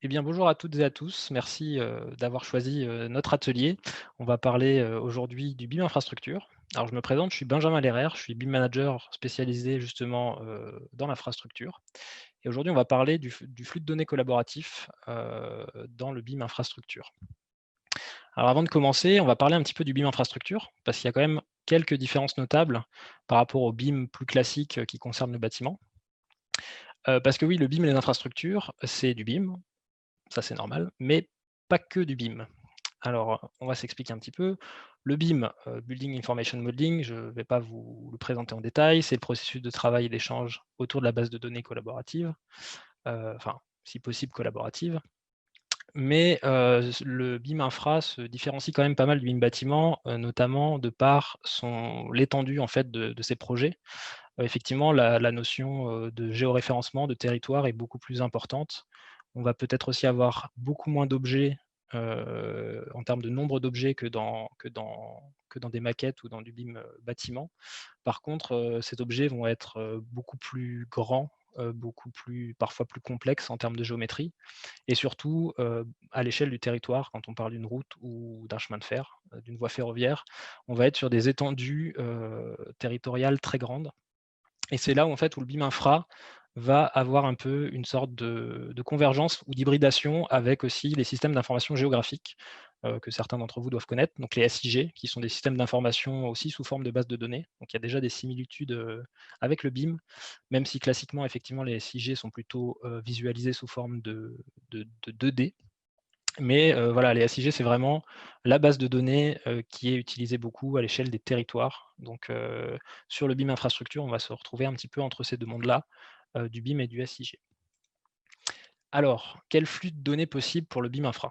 Eh bien, bonjour à toutes et à tous. Merci d'avoir choisi notre atelier. On va parler aujourd'hui du BIM infrastructure. Alors, je me présente, je suis Benjamin Lerrer, je suis BIM manager spécialisé justement dans l'infrastructure. Et aujourd'hui, on va parler du flux de données collaboratif dans le BIM infrastructure. Alors, avant de commencer, on va parler un petit peu du BIM infrastructure, parce qu'il y a quand même quelques différences notables par rapport au BIM plus classique qui concerne le bâtiment. Parce que oui, le BIM et les infrastructures, c'est du BIM, ça c'est normal, mais pas que du BIM. Alors, on va s'expliquer un petit peu. Le BIM, Building Information Modeling, je ne vais pas vous le présenter en détail, c'est le processus de travail et d'échange autour de la base de données collaborative, enfin, si possible collaborative. Mais le BIM infra se différencie quand même pas mal du BIM bâtiment, notamment de par l'étendue en fait de ses projets. Effectivement, la notion de géoréférencement, de territoire est beaucoup plus importante. On va peut-être aussi avoir beaucoup moins d'objets, en termes de nombre d'objets que dans des maquettes ou dans du BIM, bâtiment. Par contre, ces objets vont être, beaucoup plus grands, beaucoup plus parfois plus complexes en termes de géométrie et surtout, à l'échelle du territoire, quand on parle d'une route ou d'un chemin de fer, d'une voie ferroviaire, on va être sur des étendues, territoriales très grandes et c'est là où en fait, où le BIM infra va avoir un peu une sorte de convergence ou d'hybridation avec aussi les systèmes d'information géographique, que certains d'entre vous doivent connaître, donc les SIG, qui sont des systèmes d'information aussi sous forme de base de données. Donc il y a déjà des similitudes, avec le BIM, même si classiquement, effectivement, les SIG sont plutôt, visualisés sous forme de 2D. Mais voilà, les SIG, c'est vraiment la base de données, qui est utilisée beaucoup à l'échelle des territoires. Donc sur le BIM infrastructure, on va se retrouver un petit peu entre ces 2 mondes-là, du BIM et du SIG. Alors, quel flux de données possible pour le BIM infra?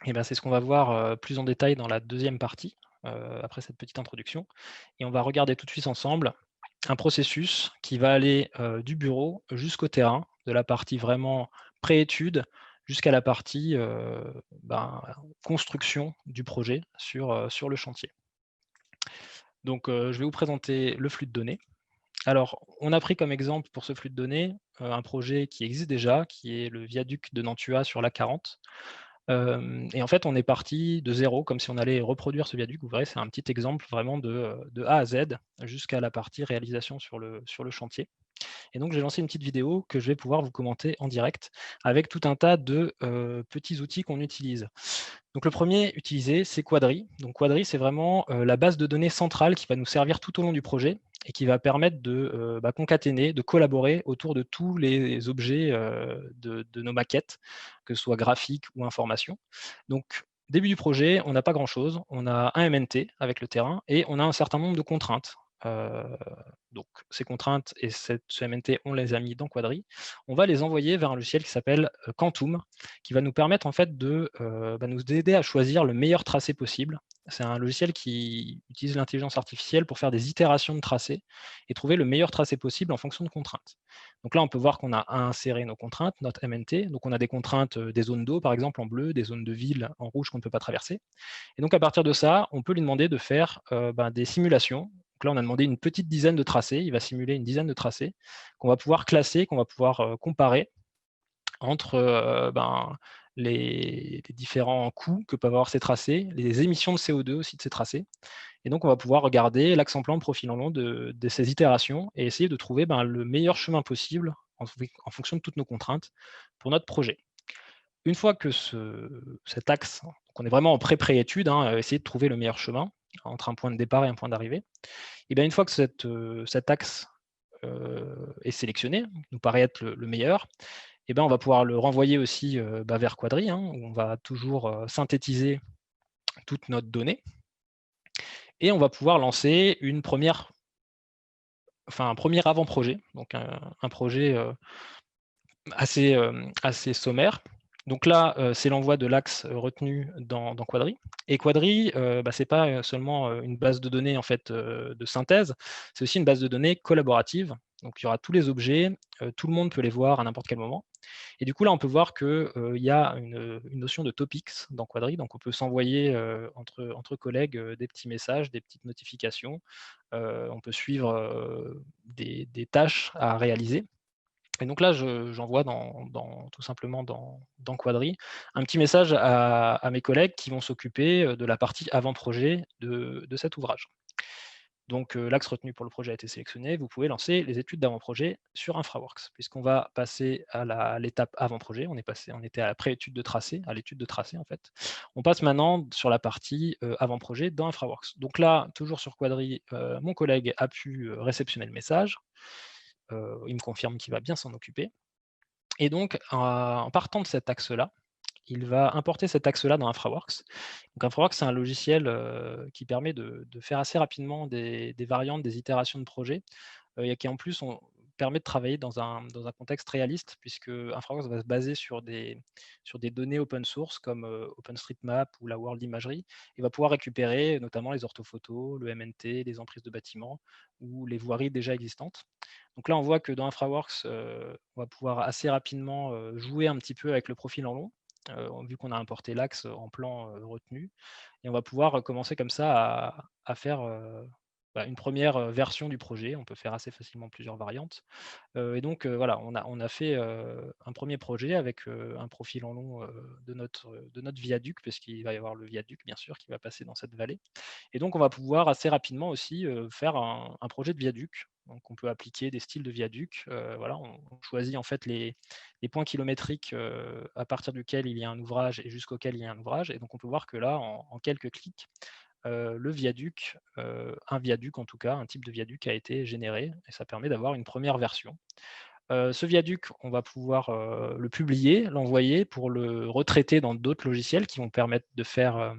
Et ben, c'est ce qu'on va voir, plus en détail dans la deuxième partie, après cette petite introduction et on va regarder tout de suite ensemble un processus qui va aller, du bureau jusqu'au terrain, de la partie vraiment pré-étude jusqu'à la partie, ben, construction du projet sur le chantier. Donc, je vais vous présenter le flux de données. Alors, on a pris comme exemple pour ce flux de données, un projet qui existe déjà, qui est le viaduc de Nantua sur l'A40. Et en fait, on est parti de zéro, comme si on allait reproduire ce viaduc. Vous verrez, c'est un petit exemple vraiment de A à Z, jusqu'à la partie réalisation sur le chantier. Et donc, j'ai lancé une petite vidéo que je vais pouvoir vous commenter en direct, avec tout un tas de petits outils qu'on utilise. Donc, le premier utilisé, c'est Quadri. Donc, Quadri, c'est vraiment la base de données centrale qui va nous servir tout au long du projet et qui va permettre de concaténer, de collaborer autour de tous les objets de nos maquettes, que ce soit graphiques ou information. Donc, début du projet, on n'a pas grand-chose. On a un MNT avec le terrain et on a un certain nombre de contraintes. Euh, donc, ces contraintes et ce MNT, on les a mis dans Quadri. On va les envoyer vers un logiciel qui s'appelle Quantum, qui va nous permettre en fait de nous aider à choisir le meilleur tracé possible. C'est un logiciel qui utilise l'intelligence artificielle pour faire des itérations de tracés et trouver le meilleur tracé possible en fonction de contraintes. Donc là, on peut voir qu'on a inséré nos contraintes, notre MNT. Donc on a des contraintes des zones d'eau, par exemple, en bleu, des zones de ville en rouge qu'on ne peut pas traverser. Et donc à partir de ça, on peut lui demander de faire des simulations. Donc là, on a demandé une petite dizaine de tracés. Il va simuler une dizaine de tracés qu'on va pouvoir classer, qu'on va pouvoir comparer entre les différents coûts que peuvent avoir ces tracés, les émissions de CO2 aussi de ces tracés. Et donc, on va pouvoir regarder l'axe en plan, profil en long de ces itérations et essayer de trouver le meilleur chemin possible en fonction de toutes nos contraintes pour notre projet. Une fois que cet axe, donc on est vraiment en pré-étude, essayer de trouver le meilleur chemin entre un point de départ et un point d'arrivée, et bien une fois que cet axe est sélectionné, nous paraît être le meilleur, et ben, on va pouvoir le renvoyer aussi vers Quadri, où on va toujours synthétiser toute notre donnée. Et on va pouvoir lancer un premier avant-projet, donc un projet assez sommaire. Donc là, c'est l'envoi de l'axe retenu dans Quadri. Et Quadri, c'est pas seulement une base de données en fait, de synthèse, c'est aussi une base de données collaborative. Donc il y aura tous les objets, tout le monde peut les voir à n'importe quel moment. Et du coup, là, on peut voir qu'il y a une notion de topics dans Quadri. Donc on peut s'envoyer entre collègues des petits messages, des petites notifications. On peut suivre des tâches à réaliser. Et donc là, j'envoie tout simplement dans Quadry un petit message à mes collègues qui vont s'occuper de la partie avant-projet de cet ouvrage. Donc l'axe retenu pour le projet a été sélectionné. Vous pouvez lancer les études d'avant-projet sur InfraWorks, puisqu'on va passer à l'étape avant-projet. On était à la pré-étude de tracé, à l'étude de tracé en fait. On passe maintenant sur la partie avant-projet dans InfraWorks. Donc là, toujours sur Quadry, mon collègue a pu réceptionner le message. Il me confirme qu'il va bien s'en occuper. Et donc, en partant de cet axe-là, il va importer cet axe-là dans InfraWorks. Donc InfraWorks, c'est un logiciel qui permet de faire assez rapidement des variantes, des itérations de projets, et qui en plus permet de travailler dans un contexte réaliste, puisque InfraWorks va se baser sur des données open source comme OpenStreetMap ou la World Imagery, et va pouvoir récupérer notamment les orthophotos, le MNT, les emprises de bâtiments ou les voiries déjà existantes. Donc là, on voit que dans InfraWorks, on va pouvoir assez rapidement jouer un petit peu avec le profil en long, vu qu'on a importé l'axe en plan retenu. Et on va pouvoir commencer comme ça à faire une première version du projet. On peut faire assez facilement plusieurs variantes. Et donc voilà, on a fait un premier projet avec un profil en long de notre viaduc, parce qu'il va y avoir le viaduc, bien sûr, qui va passer dans cette vallée. Et donc, on va pouvoir assez rapidement aussi faire un projet de viaduc. Donc, on peut appliquer des styles de viaduc. Voilà, on choisit en fait les points kilométriques à partir duquel il y a un ouvrage et jusqu'auquel il y a un ouvrage. Et donc, on peut voir que là, en quelques clics, le viaduc, un viaduc en tout cas, un type de viaduc a été généré, et ça permet d'avoir une première version. Ce viaduc, on va pouvoir le publier, l'envoyer pour le retraiter dans d'autres logiciels qui vont permettre de faire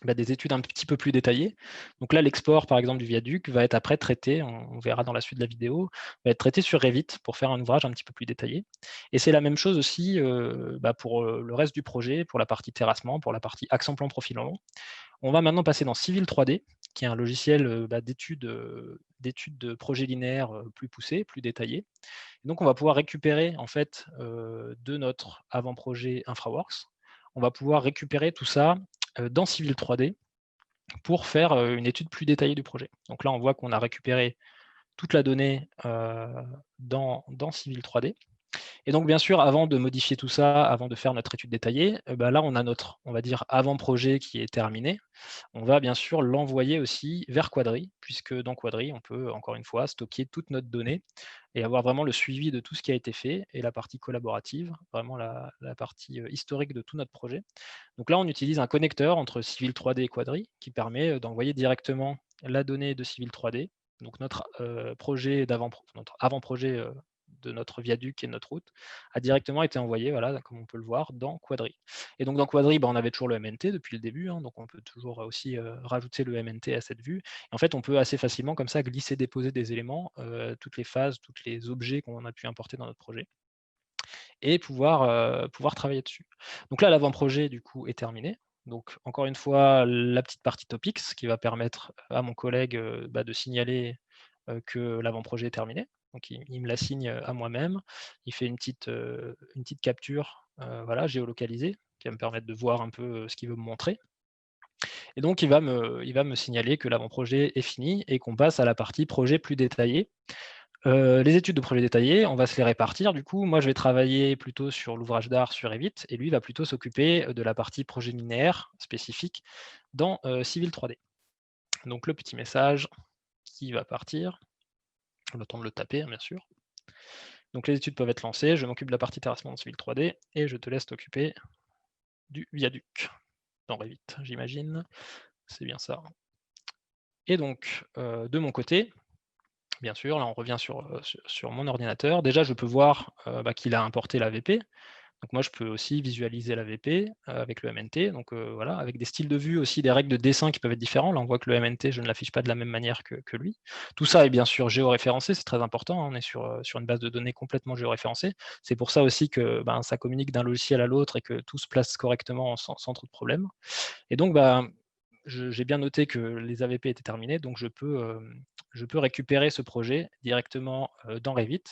des études un petit peu plus détaillées. Donc là, l'export, par exemple, du viaduc va être après traité, on verra dans la suite de la vidéo, va être traité sur Revit pour faire un ouvrage un petit peu plus détaillé. Et c'est la même chose aussi pour le reste du projet, pour la partie terrassement, pour la partie axe en plan profil en long. On va maintenant passer dans Civil 3D, qui est un logiciel d'études de projets linéaires plus poussés, plus détaillés. Et donc, on va pouvoir récupérer en fait de notre avant-projet InfraWorks. On va pouvoir récupérer tout ça dans Civil 3D pour faire une étude plus détaillée du projet. Donc là, on voit qu'on a récupéré toute la donnée dans Civil 3D. Et donc, bien sûr, avant de modifier tout ça, avant de faire notre étude détaillée, là, on a notre, on va dire, avant-projet qui est terminé. On va bien sûr l'envoyer aussi vers Quadry, puisque dans Quadry, on peut, encore une fois, stocker toute notre donnée et avoir vraiment le suivi de tout ce qui a été fait, et la partie collaborative, vraiment la partie historique de tout notre projet. Donc là, on utilise un connecteur entre Civil 3D et Quadry qui permet d'envoyer directement la donnée de Civil 3D, donc notre projet notre avant-projet de notre viaduc et de notre route, a directement été envoyé, voilà, comme on peut le voir, dans Quadry. Et donc dans Quadry, on avait toujours le MNT depuis le début, hein, donc on peut toujours aussi rajouter le MNT à cette vue. Et en fait, on peut assez facilement comme ça glisser, déposer des éléments, toutes les phases, tous les objets qu'on a pu importer dans notre projet, et pouvoir travailler dessus. Donc là, l'avant-projet, du coup, est terminé. Donc, encore une fois, la petite partie topics qui va permettre à mon collègue de signaler que l'avant-projet est terminé. Donc, il me la signe à moi-même. Il fait une petite capture voilà, géolocalisée qui va me permettre de voir un peu ce qu'il veut me montrer. Et donc, il va me signaler que l'avant-projet est fini et qu'on passe à la partie projet plus détaillée. Les études de projet détaillées, on va se les répartir. Du coup, moi, je vais travailler plutôt sur l'ouvrage d'art sur Revit, et lui va plutôt s'occuper de la partie projet linéaire spécifique dans Civil 3D. Donc, le petit message qui va partir, le temps de le taper, hein, bien sûr. Donc, les études peuvent être lancées. Je m'occupe de la partie terrassement dans Civil 3D et je te laisse t'occuper du viaduc dans Revit, j'imagine. C'est bien ça. Et donc, de mon côté, bien sûr, là on revient sur mon ordinateur. Déjà, je peux voir qu'il a importé la VP. Donc moi, je peux aussi visualiser la VP avec le MNT. Donc voilà, avec des styles de vue aussi, des règles de dessin qui peuvent être différents. Là, on voit que le MNT, je ne l'affiche pas de la même manière que lui. Tout ça est bien sûr géoréférencé, c'est très important. On est sur une base de données complètement géoréférencée. C'est pour ça aussi que ça communique d'un logiciel à l'autre et que tout se place correctement sans trop de problèmes. Et donc, j'ai bien noté que les AVP étaient terminés, donc je peux récupérer ce projet directement dans Revit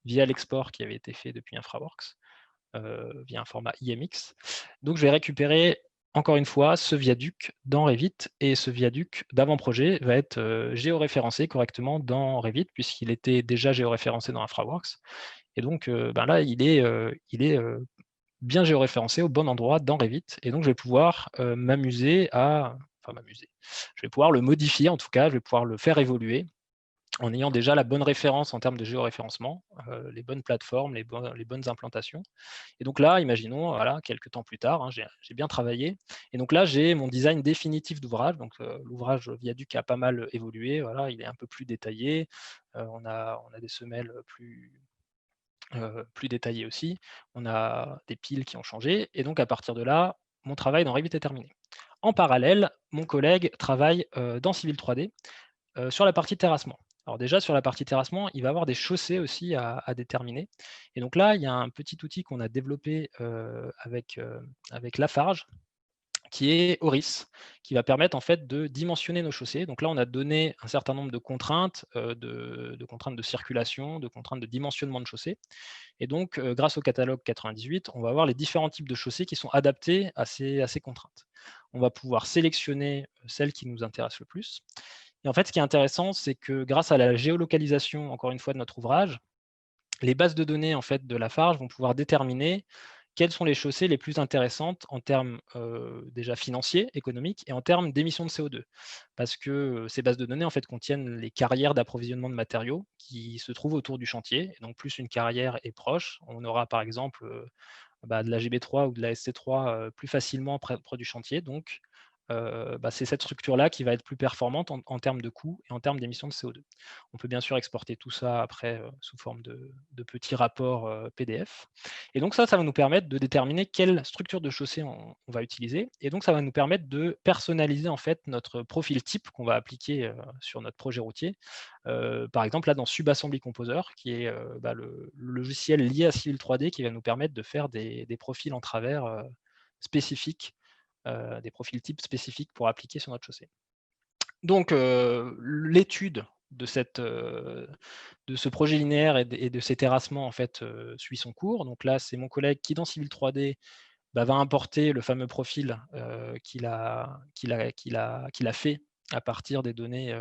via l'export qui avait été fait depuis InfraWorks, via un format IMX. Donc je vais récupérer encore une fois ce viaduc dans Revit, et ce viaduc d'avant-projet va être géoréférencé correctement dans Revit puisqu'il était déjà géoréférencé dans InfraWorks. Et donc, là, il est bien géoréférencé au bon endroit dans Revit. Et donc, je vais pouvoir m'amuser à... Enfin, m'amuser. Je vais pouvoir le modifier, en tout cas, je vais pouvoir le faire évoluer en ayant déjà la bonne référence en termes de géoréférencement, les bonnes plateformes, les bonnes implantations. Et donc là, imaginons, voilà, quelques temps plus tard, hein, j'ai bien travaillé. Et donc là, j'ai mon design définitif d'ouvrage. Donc l'ouvrage viaduc a pas mal évolué. Voilà, il est un peu plus détaillé. On a des semelles plus détaillées aussi. On a des piles qui ont changé. Et donc à partir de là, mon travail dans Revit est terminé. En parallèle, mon collègue travaille dans Civil 3D sur la partie terrassement. Alors déjà, sur la partie terrassement, il va avoir des chaussées aussi à déterminer. Et donc là, il y a un petit outil qu'on a développé avec Lafarge, qui est Oris, qui va permettre en fait de dimensionner nos chaussées. Donc là, on a donné un certain nombre de contraintes, de contraintes de circulation, de contraintes de dimensionnement de chaussées. Et donc, grâce au catalogue 98, on va avoir les différents types de chaussées qui sont adaptés à ces contraintes. On va pouvoir sélectionner celles qui nous intéressent le plus. Et en fait, ce qui est intéressant, c'est que grâce à la géolocalisation, encore une fois, de notre ouvrage, les bases de données en fait, de Lafarge vont pouvoir déterminer quelles sont les chaussées les plus intéressantes en termes déjà financiers, économiques, et en termes d'émissions de CO2. Parce que ces bases de données en fait, contiennent les carrières d'approvisionnement de matériaux qui se trouvent autour du chantier. Et donc, plus une carrière est proche, on aura par exemple de la GB3 ou de la SC3 plus facilement près du chantier. Donc, c'est cette structure-là qui va être plus performante en termes de coûts et en termes d'émissions de CO2. On peut bien sûr exporter tout ça après sous forme de petits rapports PDF. Et donc ça va nous permettre de déterminer quelle structure de chaussée on va utiliser. Et donc ça va nous permettre de personnaliser en fait notre profil type qu'on va appliquer sur notre projet routier. Par exemple, là dans Subassembly Composer, qui est le logiciel lié à Civil 3D qui va nous permettre de faire des profils en travers spécifiques, des profils types spécifiques pour appliquer sur notre chaussée. Donc, l'étude de ce projet linéaire et de ces terrassements en fait, suit son cours. Donc là, c'est mon collègue qui, dans Civil 3D, va importer le fameux profil qu'il a fait à partir des données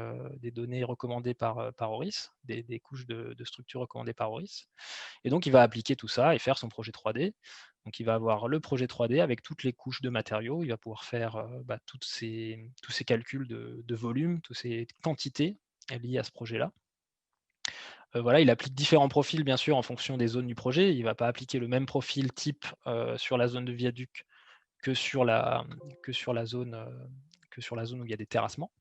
recommandées par Oris, des couches de structure recommandées par Oris. Et donc, il va appliquer tout ça et faire son projet 3D. Donc, il va avoir le projet 3D avec toutes les couches de matériaux. Il va pouvoir faire tous ces calculs de volume, toutes ces quantités liées à ce projet-là. Voilà, il applique différents profils, bien sûr, en fonction des zones du projet. Il ne va pas appliquer le même profil type sur la zone de viaduc que sur la zone où il y a des terrassements.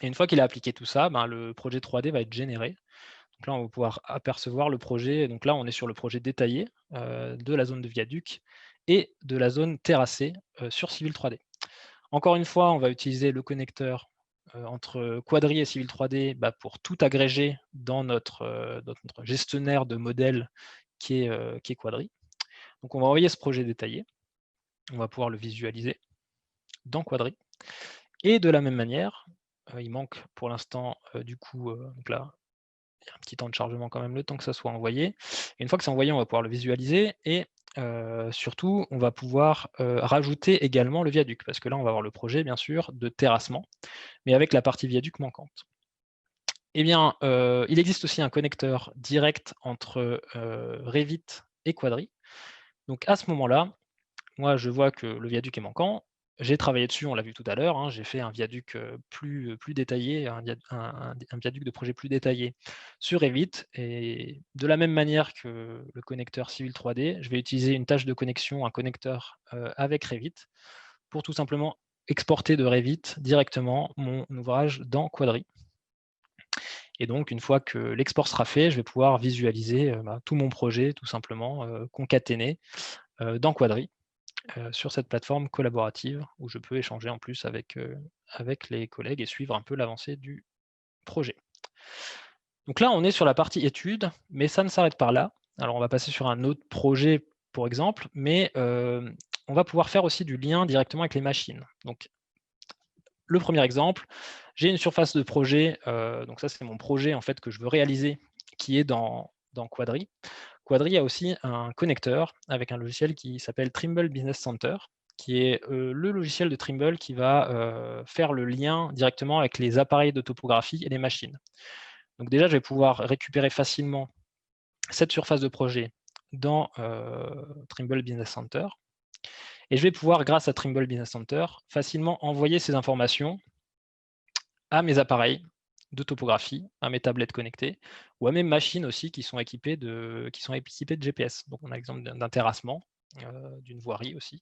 Et une fois qu'il a appliqué tout ça, le projet 3D va être généré. Donc là, on va pouvoir apercevoir le projet. Donc là, on est sur le projet détaillé de la zone de viaduc et de la zone terrassée sur Civil 3D. Encore une fois, on va utiliser le connecteur entre Quadri et Civil 3D pour tout agréger dans notre gestionnaire de modèles qui est Quadri. Donc on va envoyer ce projet détaillé. On va pouvoir le visualiser dans Quadri. Et de la même manière, il manque pour l'instant donc là, il y a un petit temps de chargement quand même, le temps que ça soit envoyé. Et une fois que c'est envoyé, on va pouvoir le visualiser et surtout, on va pouvoir rajouter également le viaduc, parce que là, on va avoir le projet, bien sûr, de terrassement, mais avec la partie viaduc manquante. Eh bien, il existe aussi un connecteur direct entre Revit et Quadri. Donc à ce moment-là, moi, je vois que le viaduc est manquant. J'ai travaillé dessus, on l'a vu tout à l'heure, hein, j'ai fait un viaduc plus détaillé, un viaduc de projet plus détaillé sur Revit. Et de la même manière que le connecteur Civil 3D, je vais utiliser une tâche de connexion, un connecteur avec Revit, pour tout simplement exporter de Revit directement mon ouvrage dans Quadri. Et donc, une fois que l'export sera fait, je vais pouvoir visualiser tout mon projet, tout simplement, concaténé dans Quadri. Sur cette plateforme collaborative où je peux échanger en plus avec les collègues et suivre un peu l'avancée du projet. Donc là, on est sur la partie études, mais ça ne s'arrête pas là. Alors, on va passer sur un autre projet, pour exemple, mais on va pouvoir faire aussi du lien directement avec les machines. Donc, le premier exemple, j'ai une surface de projet, donc ça, c'est mon projet en fait que je veux réaliser, qui est dans Quadri. Quadri a aussi un connecteur avec un logiciel qui s'appelle Trimble Business Center, qui est le logiciel de Trimble qui va faire le lien directement avec les appareils de topographie et les machines. Donc déjà, je vais pouvoir récupérer facilement cette surface de projet dans Trimble Business Center et je vais pouvoir, grâce à Trimble Business Center, facilement envoyer ces informations à mes appareils de topographie, à mes tablettes connectées ou à mes machines aussi qui sont équipées de GPS. Donc on a l'exemple d'un terrassement, d'une voirie aussi.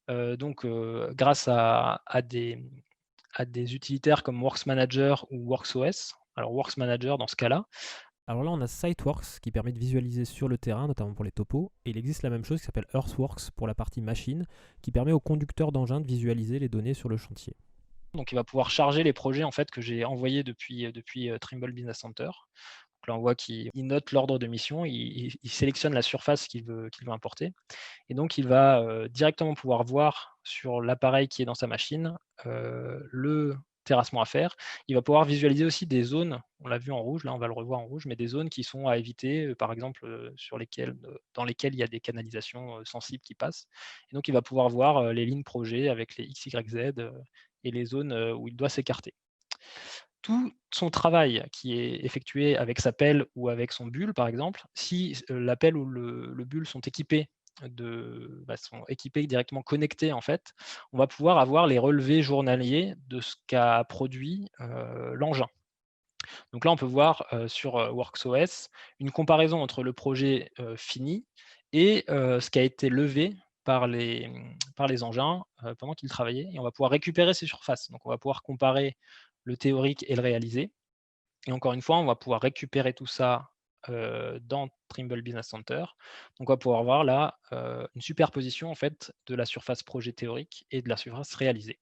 Grâce à des utilitaires comme Works Manager ou WorksOS. Alors Works Manager dans ce cas-là. Alors là, on a Siteworks qui permet de visualiser sur le terrain, notamment pour les topos. Et il existe la même chose qui s'appelle Earthworks pour la partie machine, qui permet aux conducteurs d'engins de visualiser les données sur le chantier. Donc il va pouvoir charger les projets en fait, que j'ai envoyés depuis Trimble Business Center. Donc là, on voit qu'il note l'ordre de mission, il sélectionne la surface qu'il veut importer. Et donc, il va directement pouvoir voir sur l'appareil qui est dans sa machine le terrassement à faire. Il va pouvoir visualiser aussi des zones, on l'a vu en rouge, là on va le revoir en rouge, mais des zones qui sont à éviter, par exemple dans lesquelles il y a des canalisations sensibles qui passent. Et donc, il va pouvoir voir les lignes projets avec les X, Y, Z et les zones où il doit s'écarter. Tout son travail qui est effectué avec sa pelle ou avec son bulle, par exemple, si la pelle ou le bulle sont équipés sont équipés directement connectés en fait, on va pouvoir avoir les relevés journaliers de ce qu'a produit l'engin. Donc là, on peut voir sur WorksOS une comparaison entre le projet fini et ce qui a été levé par les engins pendant qu'ils travaillaient. Et on va pouvoir récupérer ces surfaces. Donc on va pouvoir comparer le théorique et le réalisé. Et encore une fois, on va pouvoir récupérer tout ça dans Trimble Business Center. Donc on va pouvoir voir là une superposition en fait de la surface projet théorique et de la surface réalisée.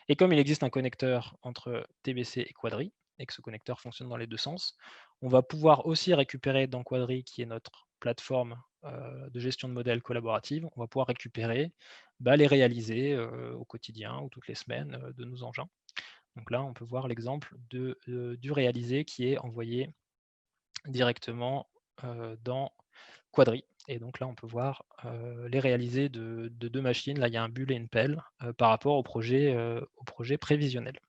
Et comme il existe un connecteur entre TBC et Quadri, et que ce connecteur fonctionne dans les deux sens, on va pouvoir aussi récupérer dans Quadri, qui est notre plateforme de gestion de modèles collaborative, on va pouvoir récupérer les réalisés au quotidien ou toutes les semaines de nos engins. Donc là, on peut voir l'exemple du réalisé qui est envoyé directement dans Quadri. Et donc là, on peut voir les réalisés de deux machines. Là, il y a un bulle et une pelle par rapport au projet prévisionnel.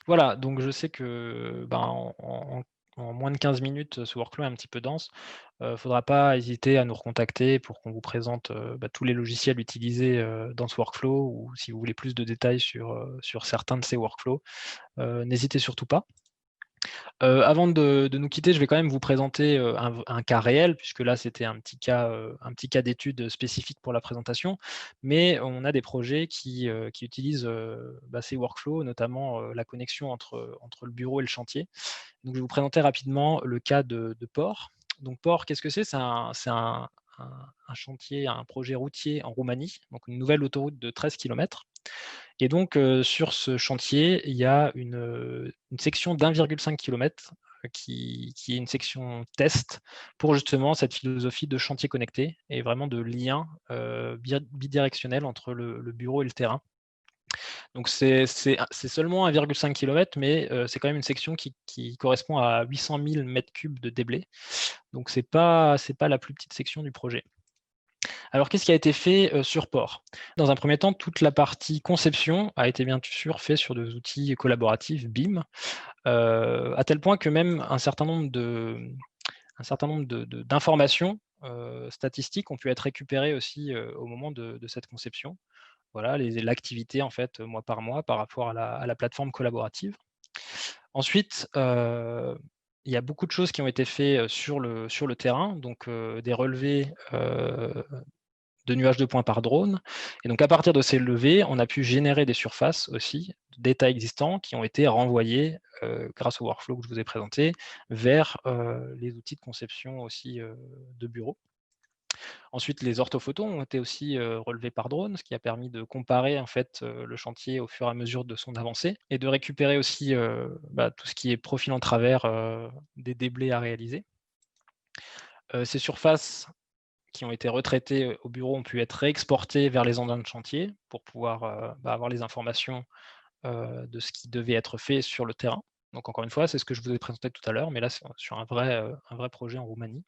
Voilà, donc je sais que en moins de 15 minutes, ce workflow est un petit peu dense. Il ne faudra pas hésiter à nous recontacter pour qu'on vous présente tous les logiciels utilisés dans ce workflow ou si vous voulez plus de détails sur certains de ces workflows, n'hésitez surtout pas. Avant de nous quitter, je vais quand même vous présenter un cas réel, puisque là, c'était un petit cas d'étude spécifique pour la présentation. Mais on a des projets qui utilisent ces workflows, notamment la connexion entre le bureau et le chantier. Donc, je vais vous présenter rapidement le cas de Port. Donc, Port, qu'est-ce que c'est? C'est un chantier, un projet routier en Roumanie, donc une nouvelle autoroute de 13 km. Et donc, sur ce chantier, il y a une section d'1,5 km qui est une section test pour justement cette philosophie de chantier connecté et vraiment de lien bidirectionnel entre le bureau et le terrain. Donc c'est seulement 1,5 km, mais c'est quand même une section qui correspond à 800 000 m3 de déblai. Donc c'est pas la plus petite section du projet. Alors, qu'est-ce qui a été fait sur Port? Dans un premier temps, toute la partie conception a été bien sûr faite sur des outils collaboratifs BIM, à tel point que même un certain nombre d'informations statistiques ont pu être récupérées aussi au moment de cette conception. Voilà, l'activité en fait mois par mois par rapport à la plateforme collaborative. Ensuite, il y a beaucoup de choses qui ont été faites sur le terrain, donc des relevés de nuages de points par drone. Et donc, à partir de ces levées, on a pu générer des surfaces aussi, d'états existants, qui ont été renvoyés grâce au workflow que je vous ai présenté, vers les outils de conception aussi de bureaux. Ensuite, les orthophotos ont été aussi relevés par drone, ce qui a permis de comparer en fait le chantier au fur et à mesure de son avancée et de récupérer aussi tout ce qui est profil en travers des déblais à réaliser. Ces surfaces qui ont été retraités au bureau ont pu être réexportés vers les engins de chantier pour pouvoir avoir les informations de ce qui devait être fait sur le terrain. Donc encore une fois, c'est ce que je vous ai présenté tout à l'heure, mais là c'est sur un vrai projet en Roumanie.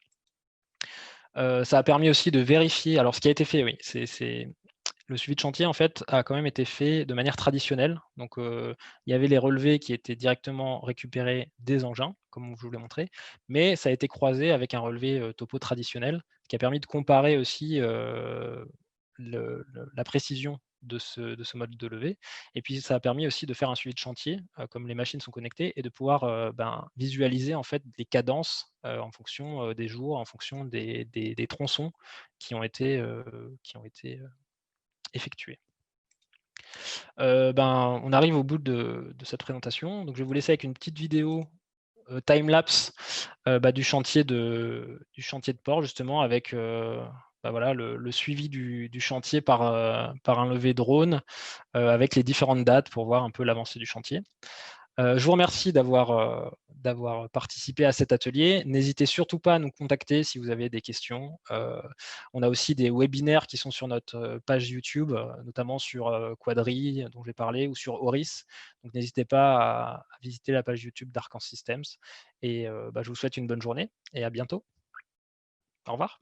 Ça a permis aussi de vérifier, alors ce qui a été fait, oui, c'est Le suivi de chantier, en fait, a quand même été fait de manière traditionnelle. Donc, il y avait les relevés qui étaient directement récupérés des engins, comme je vous l'ai montré, mais ça a été croisé avec un relevé, topo traditionnel, ce qui a permis de comparer aussi, la précision de ce mode de levée. Et puis ça a permis aussi de faire un suivi de chantier, comme les machines sont connectées et de pouvoir, visualiser en fait les cadences, en fonction, des jours, en fonction des tronçons qui ont été effectués. On arrive au bout de cette présentation. Donc je vais vous laisser avec une petite vidéo, time lapse, du chantier de port justement avec, voilà le suivi du chantier par un levé drone, avec les différentes dates pour voir un peu l'avancée du chantier. Je vous remercie d'avoir participé à cet atelier. N'hésitez surtout pas à nous contacter si vous avez des questions. On a aussi des webinaires qui sont sur notre, page YouTube, notamment sur, Quadri, dont j'ai parlé, ou sur Auris. Donc n'hésitez pas à visiter la page YouTube d'Arcan Systems et je vous souhaite une bonne journée et à bientôt. Au revoir.